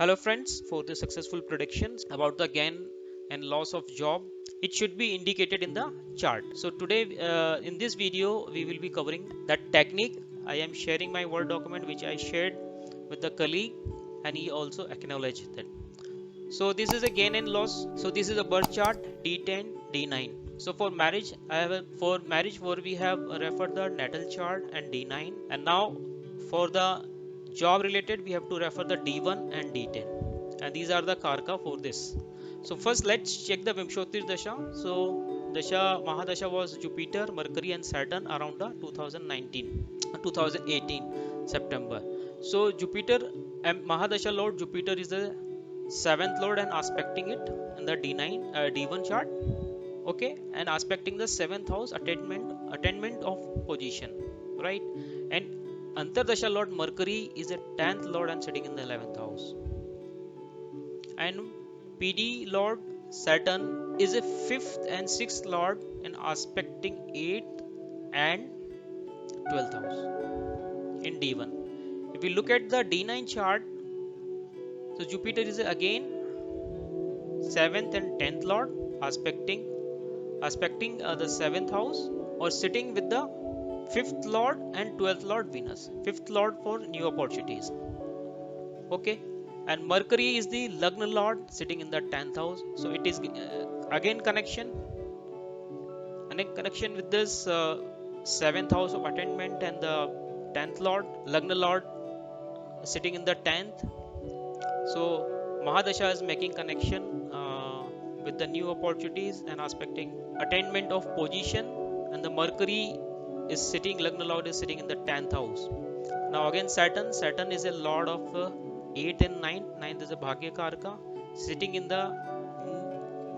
Hello friends, for the successful predictions about the gain and loss of job, it should be indicated in the chart. So today in this video we will be covering that technique. I am sharing my Word document which I shared with the colleague and he also acknowledged that. So this is a gain and loss. So this is a birth chart D10, D9. So for marriage, for we have referred the natal chart and D9, and now for the job related we have to refer the D1 and D10, and these are the karka for this. So first let's check the Vimshottari Dasha. So Dasha Mahadasha was Jupiter, Mercury and Saturn around the 2018 September. So Jupiter and Mahadasha Lord Jupiter is the seventh lord and aspecting it in the D9 D1 chart, okay, and aspecting the seventh house attainment of position, right? And Antardasha Lord Mercury is a 10th lord and sitting in the 11th house, and PD Lord Saturn is a 5th and 6th lord and aspecting 8th and 12th house in D1. If we look at the D9 chart, so Jupiter is again 7th and 10th lord aspecting the 7th house, or sitting with the 5th lord and 12th lord Venus, 5th lord for new opportunities, okay. And Mercury is the Lagna lord sitting in the 10th house, so it is again connection with this 7th house of attainment and the 10th lord Lagna lord sitting in the 10th. So Mahadasha is making connection with the new opportunities and aspecting attainment of position, and the Mercury is sitting, Lagna Lord is sitting in the 10th house. Now again Saturn is a lord of 8 and 9. 9th is a Bhagya Karka, sitting in the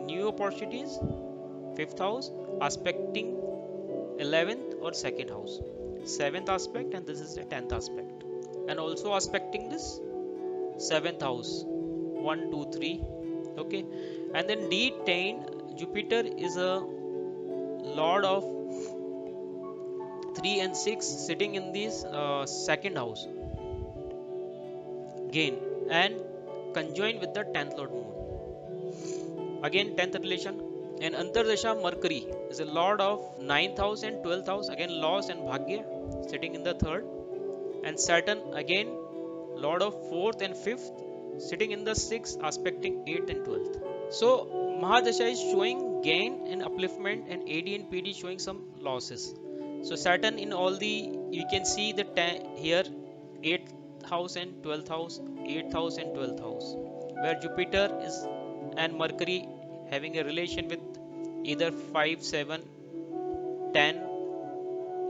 new opportunities 5th house, aspecting 11th or 2nd house, 7th aspect, and this is the 10th aspect, and also aspecting this 7th house 1 2 3, okay. And then D10, Jupiter is a lord of 3 and 6 sitting in this 2nd house gain, and conjoined with the 10th lord moon, again 10th relation. And Antardasha Mercury is a lord of 9th house and 12th house, again loss and bhagya, sitting in the 3rd. And Saturn again lord of 4th and 5th, sitting in the 6th, aspecting 8th and 12th. So Mahadasha is showing gain and upliftment, and AD and PD showing some losses. So Saturn in all the, you can see the here 8th house and 12th house, 8th house and 12th house, where Jupiter is and Mercury having a relation with either 5, 7, 10,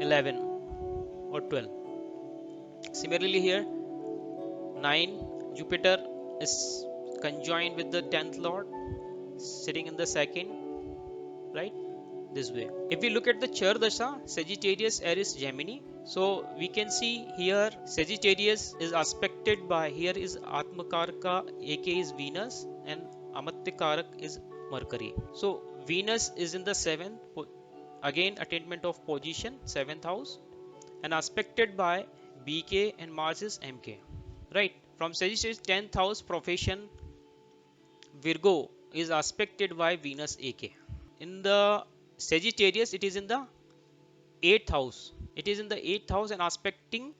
11 or 12. Similarly here 9, Jupiter is conjoined with the 10th lord sitting in the 2nd, right, this way. If we look at the Char Dasha, Sagittarius, Aries, Gemini, so we can see here Sagittarius is aspected by, here is Atmakarka, AK is Venus, and Amatyakarak is Mercury. So Venus is in the 7th, again attainment of position 7th house, and aspected by BK, and Mars is MK, right. From Sagittarius 10th house profession, Virgo is aspected by Venus AK. In the Sagittarius it is in the 8th house. It is in the 8th house and aspecting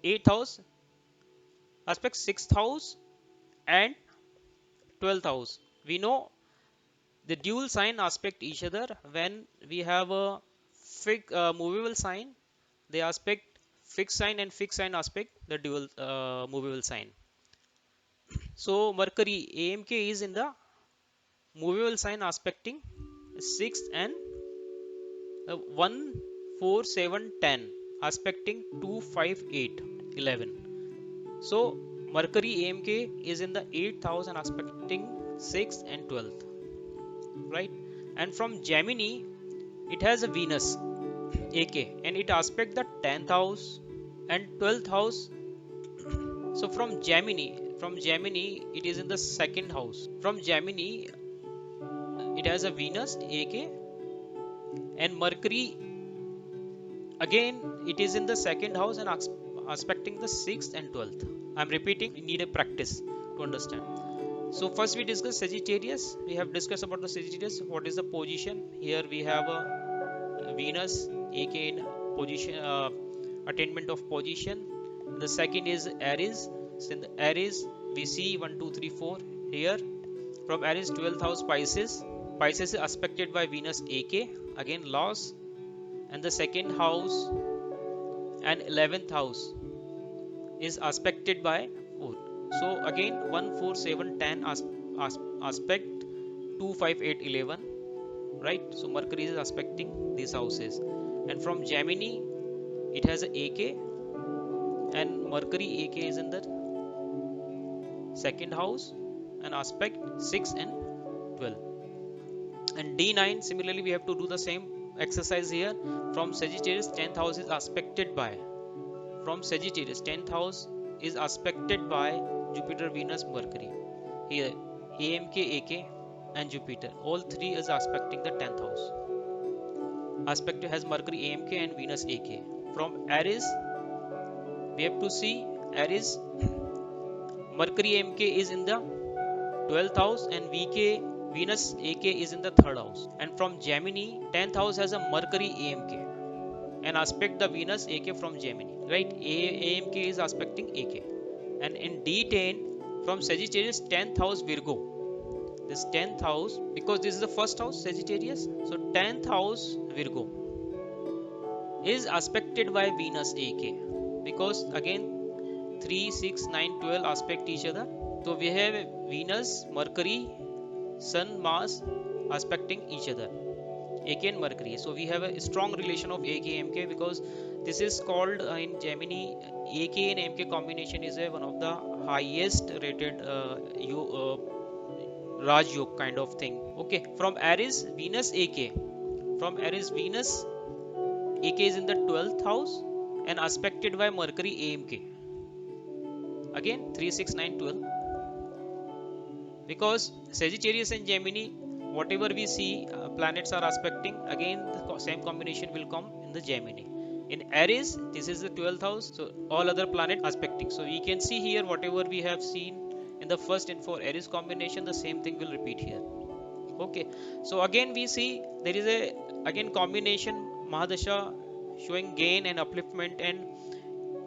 8th house, aspect 6th house and 12th house. We know the dual sign aspect each other. When we have a movable sign, they aspect fixed sign, and fixed sign aspect the dual movable sign. So Mercury AMK is in the movable sign aspecting 6th and 1 4 7 10, aspecting 2 5 8 11. So Mercury AMK is in the 8th house and aspecting 6th and 12th, right. And from Gemini it has a Venus AK, and it aspect the 10th house and 12th house. So from Gemini it is in the 2nd house. From Gemini it has a Venus AK, and Mercury again it is in the 2nd house and aspecting the 6th and 12th. I'm repeating, we need a practice to understand. So first we discuss Sagittarius. We have discussed about the Sagittarius. What is the position? Here we have a Venus, aka in position, attainment of position. The second is Aries. So in the Aries we see 1, 2, 3, 4 here. From Aries 12th house Pisces. Pisces is aspected by Venus, AK, again loss. And the second house and 11th house is aspected by 4. So again 1, 4, 7, 10 aspect 2, 5, 8, 11, right? So Mercury is aspecting these houses. And from Gemini it has a AK, and Mercury AK is in the second house and aspect 6 and 12. And D9 similarly we have to do the same exercise here. From Sagittarius 10th house is aspected by, from Sagittarius 10th house is aspected by Jupiter, Venus, Mercury. Here AMK, AK and Jupiter, all three is aspecting the 10th house. Aspect has Mercury, AMK and Venus, AK. From Aries we have to see Aries, Mercury AMK is in the 12th house and VK Venus AK is in the 3rd house. And from Gemini 10th house has a Mercury AMK and aspect the Venus AK from Gemini, right? AMK is aspecting AK. And in D10 from Sagittarius 10th house Virgo, this 10th house, because this is the first house Sagittarius, so 10th house Virgo is aspected by Venus AK, because again 3, 6, 9, 12 aspect each other. So we have Venus, Mercury, Sun, Mars aspecting each other, AK and Mercury. So we have a strong relation of AK MK, because this is called in Gemini AK and MK combination is one of the highest rated Raj Yog kind of thing. Okay, from Aries Venus AK, from Aries Venus AK is in the 12th house and aspected by Mercury AMK, again 3, 6, 9, 12. Because Sagittarius and Gemini, whatever we see planets are aspecting, again the same combination will come in the Gemini. In Aries this is the 12th house, so all other planets aspecting. So we can see here whatever we have seen in the first and for Aries combination, the same thing will repeat here. Okay, so again we see there is a again combination Mahadasha showing gain and upliftment, and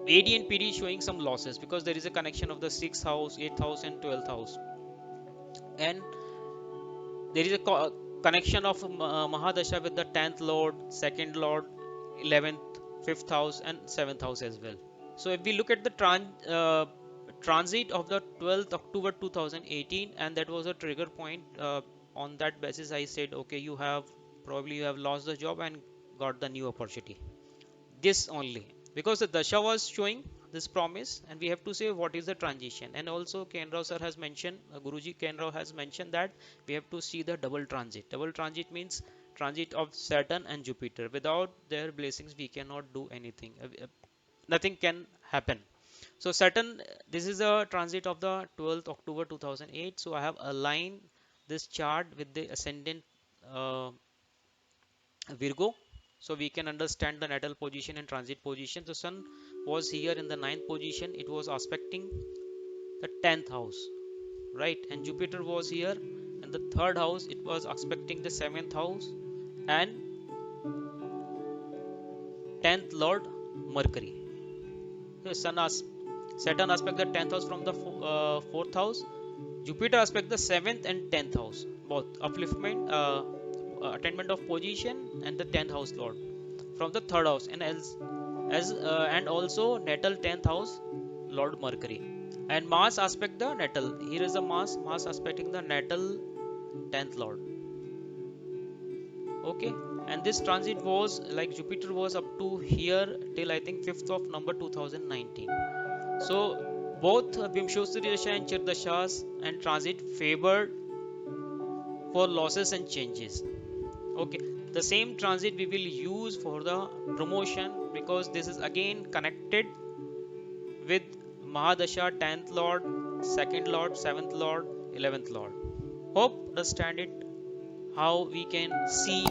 AD and PD showing some losses, because there is a connection of the 6th house, 8th house and 12th house. And there is a connection of Mahadasha with the 10th lord, 2nd lord, 11th, 5th house and 7th house as well. So if we look at the transit of the 12th October 2018, and that was a trigger point, on that basis I said okay, you have lost the job and got the new opportunity. This only because the Dasha was showing this promise, and we have to say what is the transition. And also Kenrao sir has mentioned, Guruji Kenrao has mentioned that we have to see the double transit. Double transit means transit of Saturn and Jupiter. Without their blessings we cannot do anything, nothing can happen. So Saturn, this is a transit of the 12th October 2008. So I have aligned this chart with the ascendant Virgo, so we can understand the natal position and transit position. The Sun was here in the 9th position, it was aspecting the 10th house, right? And Jupiter was here in the 3rd house, it was aspecting the 7th house and 10th lord Mercury. So Saturn aspect the 10th house from the 4th house, Jupiter aspect the 7th and 10th house, both upliftment, attainment of position, and the 10th house lord from the 3rd house, and and also natal 10th house lord Mercury. And Mars aspect the natal, here is the Mars aspecting the natal 10th lord. Okay, and this transit was like Jupiter was up to here till I think 5th of November 2019. So both Vimshottari Dasha and Char Dashas and transit favored for losses and changes. Okay, the same transit we will use for the promotion, because this is again connected with Mahadasha 10th lord, 2nd lord, 7th lord, 11th lord. Hope understand it, how we can see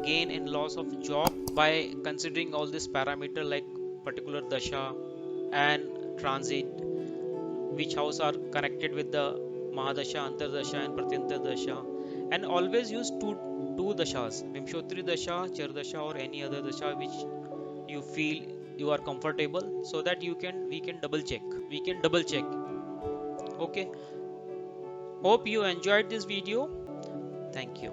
gain and loss of job by considering all this parameter like particular dasha and transit which house are connected with the Mahadasha, Antardasha and Pratyanta Dasha, and always use two dashas, Vimshottari Dasha, Char Dasha or any other dasha which you feel you are comfortable, so that we can double check. Okay, hope you enjoyed this video. Thank you.